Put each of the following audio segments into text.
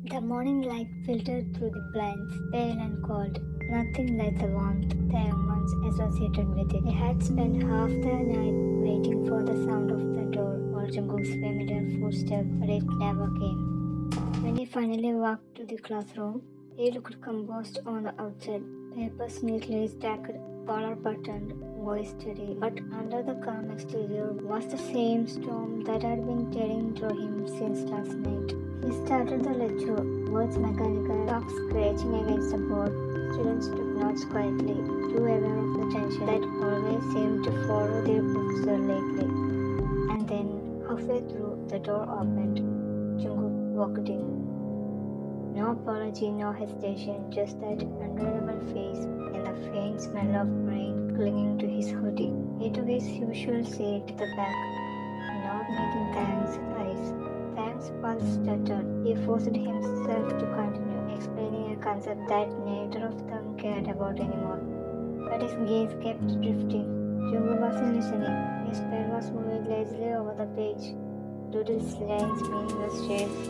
The morning light filtered through the blinds, pale and cold, nothing like the warmth Taehyung once associated with it. He had spent half the night waiting for the sound of the door or Jungkook's familiar footsteps, but it never came. When he finally walked to the classroom, he looked composed on the outside, papers neatly stacked, collar buttoned, voice steady, but under the calm exterior was the same storm that had been tearing through him since last night. He started the lecture, words mechanical, chalk scratching against the board. Students took notes quietly, too aware of the tension that always seemed to follow their professor lately. And then, halfway through, the door opened. Jungkook walked in. No apology, no hesitation, just that unreadable face and the faint smell of rain clinging to his hoodie. He took his usual seat at the back, not meeting Taehyung's eyes. Taehyung's pulse stuttered. He forced himself to continue explaining a concept that neither of them cared about anymore. But his gaze kept drifting. Jungkook wasn't listening. His pen was moving lazily over the page. Doodles, lines, meaningless shapes.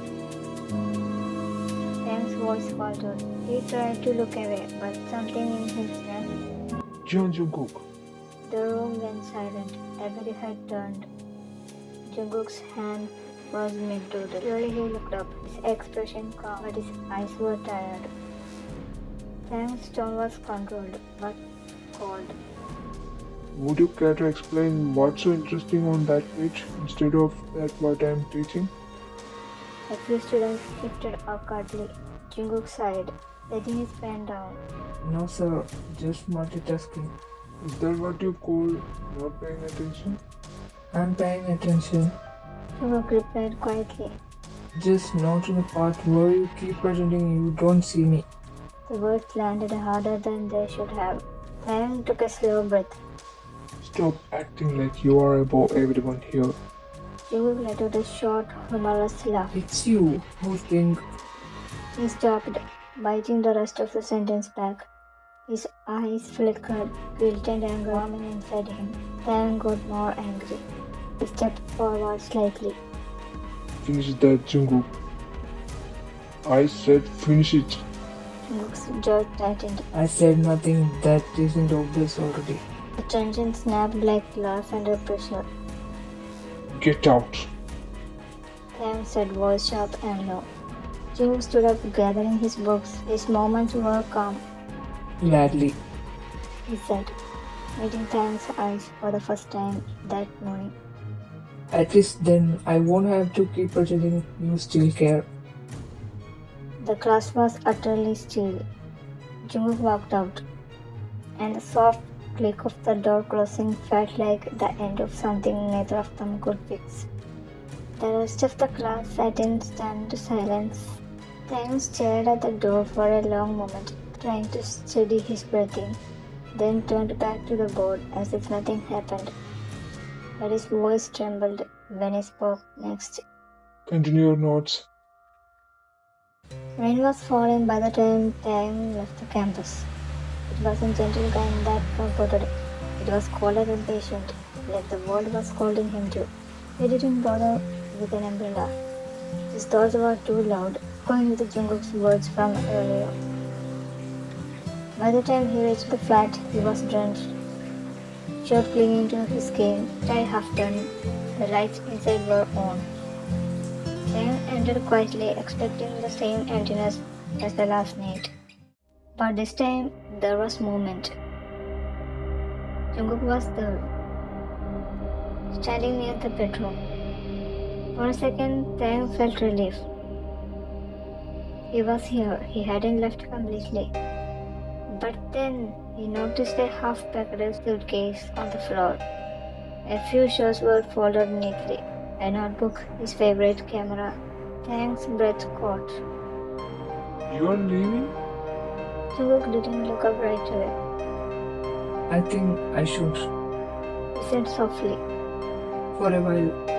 Taehyung's voice faltered. He tried to look away, but something in him snapped. Jungkook. The room went silent. Every head turned. Jungkook's hand was mid-doodle. Slowly he looked up, his expression calm, but his eyes were tired. Taehyung's tone was controlled, but cold. Would you care to explain what's so interesting on that page instead of that what I'm teaching? A few students shifted awkwardly. Jungkook sighed, letting his pen down. No sir, just multitasking. Is that what you call not paying attention? I'm paying attention. Jungkook replied quietly. Just not to the part where you keep pretending you don't see me. The words landed harder than they should have. Taehyung took a slow breath. Stop acting like you are above everyone here. Jungkook let out a short, humorous laugh. It's you who think. He stopped, biting the rest of the sentence back. His eyes flickered, guilt and anger warming inside him. Taehyung got more angry. He stepped forward slightly. Finish that, Jungkook. I said finish it. Jungkook's jaw tightened. I said nothing that isn't obvious already. The tension snapped like glass under pressure. Get out. Taehyung said, voice sharp and low. Jungkook stood up, gathering his books. His moments were calm. Gladly. He said, meeting Taehyung's eyes for the first time that morning. At least then I won't have to keep pretending you still care. The class was utterly still. Jungkook walked out, and the soft click of the door closing felt like the end of something neither of them could fix. The rest of the class sat in stunned silence. Taehyung stared at the door for a long moment, trying to steady his breathing, then turned back to the board as if nothing happened. But his voice trembled when he spoke next. Continue your notes. Rain was falling by the time Taehyung left the campus. It wasn't gentle kind that comforted. It was cold and impatient, like the world was scolding him too. He didn't bother with an umbrella. His thoughts were too loud, going with Jungkook's words from earlier. By the time he reached the flat, he was drenched. Shirt clinging to his skin, tie half done. The lights inside were on. Taehyung entered quietly, expecting the same emptiness as the last night. But this time, there was movement. Jungkook was there, standing near the bedroom. For a second, Taehyung felt relief. He was here, he hadn't left completely. But then, he noticed a half-packed suitcase on the floor. A few shoes were folded neatly. A notebook, his favorite camera. Taehyung's breath caught. You are leaving? Jungkook didn't look up right away. I think I should. He said softly. For a while.